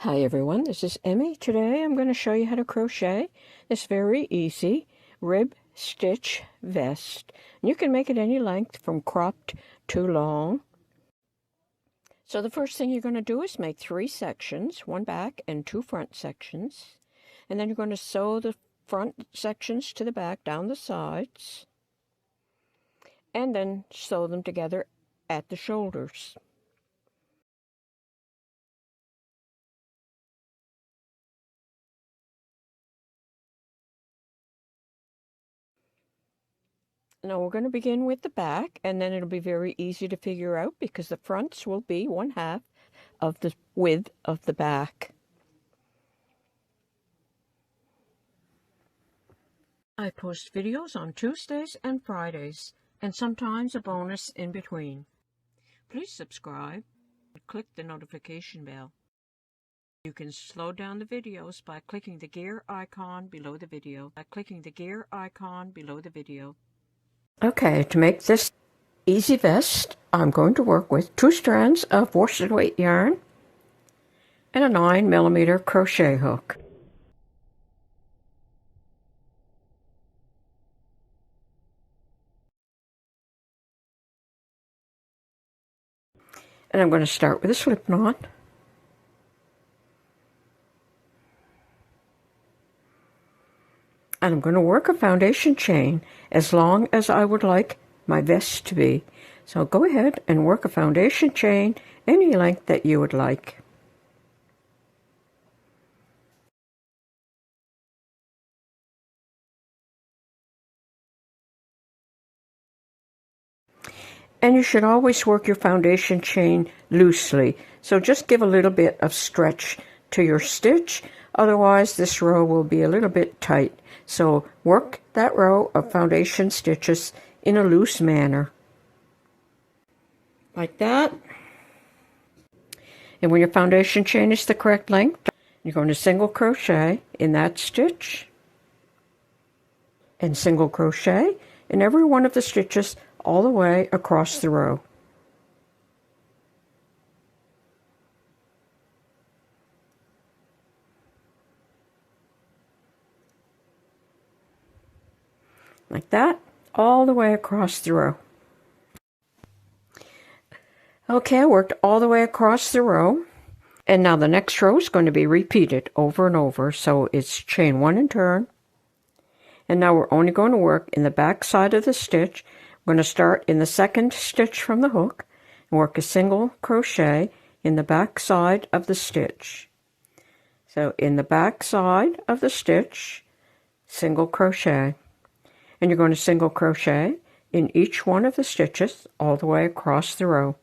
Hi everyone, this is Emmy. Today I'm going to show you how to crochet this very easy rib stitch vest. And you can make it any length from cropped to long. So the first thing you're going to do is make 3 sections, 1 back and 2 front sections. And then you're going to sew the front sections to the back down the sides. And then sew them together at the shoulders. Now we're going to begin with the back, and then it'll be very easy to figure out because the fronts will be 1/2 of the width of the back. I post videos on Tuesdays and Fridays, and sometimes a bonus in between. Please subscribe and click the notification bell. You can slow down the videos by clicking the gear icon below the video. Okay, to make this easy vest, I'm going to work with 2 strands of worsted weight yarn and a 9mm crochet hook. And I'm going to start with a slip knot. And I'm going to work a foundation chain as long as I would like my vest to be. So go ahead and work a foundation chain any length that you would like. And you should always work your foundation chain loosely. So just give a little bit of stretch to your stitch. Otherwise, this row will be a little bit tight. So work that row of foundation stitches in a loose manner. Like that. And when your foundation chain is the correct length, you're going to single crochet in that stitch. And single crochet in every one of the stitches all the way across the row. Like that, all the way across the row. Okay, I worked all the way across the row, and now the next row is going to be repeated over and over. So it's chain 1 and turn, and now we're only going to work in the back side of the stitch. I'm going to start in the second stitch from the hook and work a single crochet in the back side of the stitch. So in the back side of the stitch, single crochet. And you're going to single crochet in each one of the stitches all the way across the row.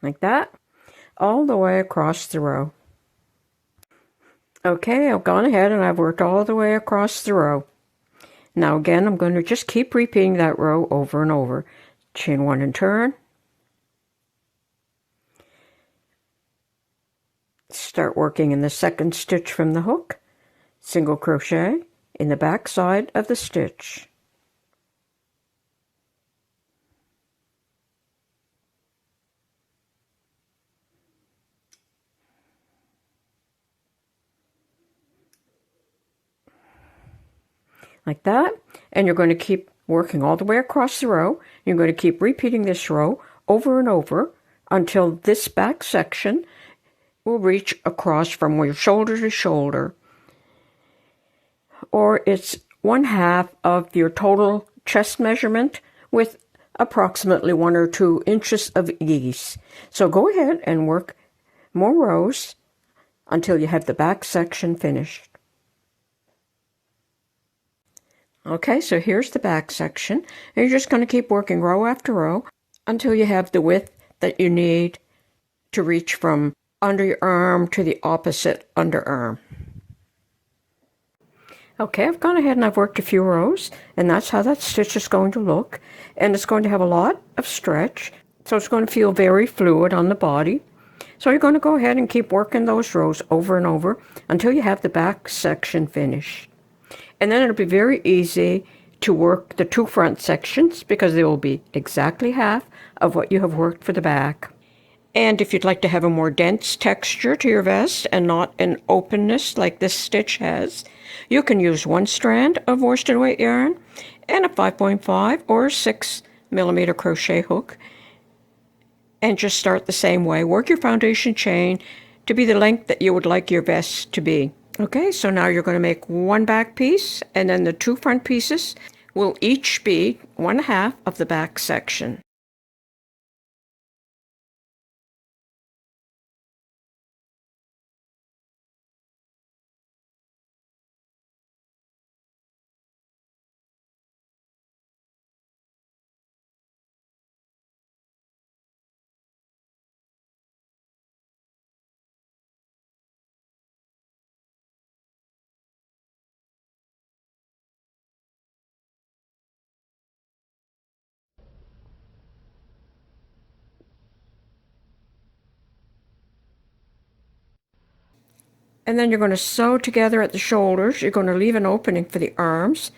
Like that, all the way across the row. Okay, I've gone ahead and I've worked all the way across the row. Now again, I'm going to just keep repeating that row over and over. Chain 1 and turn. Start working in the second stitch from the hook, single crochet in the back side of the stitch. Like that, and you're going to keep working all the way across the row. You're going to keep repeating this row over and over until this back section will reach across from your shoulder to shoulder, or it's 1/2 of your total chest measurement with approximately 1 or 2 inches of ease. So go ahead and work more rows until you have the back section finished. Okay, so here's the back section, and you're just going to keep working row after row until you have the width that you need to reach from under your arm to the opposite underarm. Okay, I've gone ahead and I've worked a few rows, and that's how that stitch is going to look. And it's going to have a lot of stretch, so it's going to feel very fluid on the body. So you're going to go ahead and keep working those rows over and over until you have the back section finished. And then it'll be very easy to work the two front sections because they will be exactly half of what you have worked for the back. And if you'd like to have a more dense texture to your vest and not an openness like this stitch has, you can use one strand of worsted weight yarn and a 5.5 or 6mm crochet hook, and just start the same way. Work your foundation chain to be the length that you would like your vest to be. Okay, so now you're going to make one back piece, and then the two front pieces will each be 1/2 of the back section. And then you're going to sew together at the shoulders. You're going to leave an opening for the arms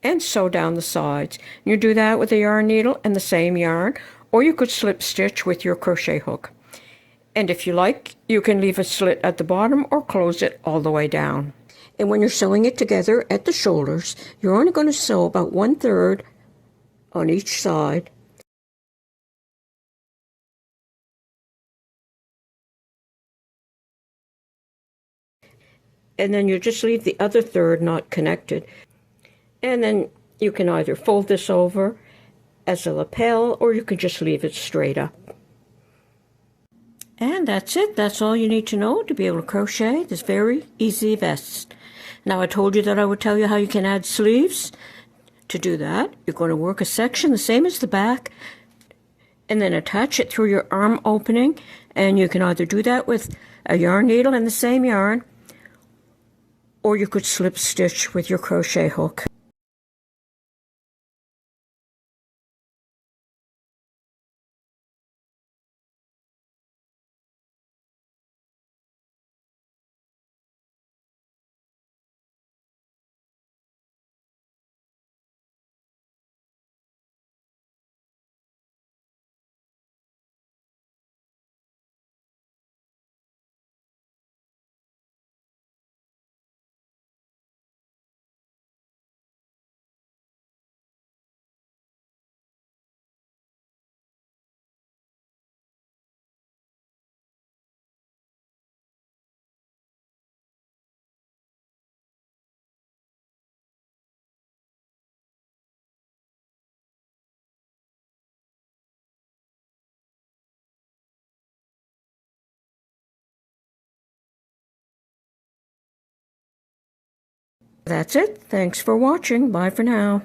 and sew down the sides. You do that with a yarn needle and the same yarn, or you could slip stitch with your crochet hook. And if you like, you can leave a slit at the bottom or close it all the way down. And when you're sewing it together at the shoulders, you're only going to sew about 1/3 on each side. And then you just leave the other third not connected. And then you can either fold this over as a lapel, or you can just leave it straight up. And that's it. That's all you need to know to be able to crochet this very easy vest. Now, I told you that I would tell you how you can add sleeves. To do that, you're going to work a section the same as the back, and then attach it through your arm opening. And you can either do that with a yarn needle and the same yarn, or you could slip stitch with your crochet hook. That's it. Thanks for watching. Bye for now.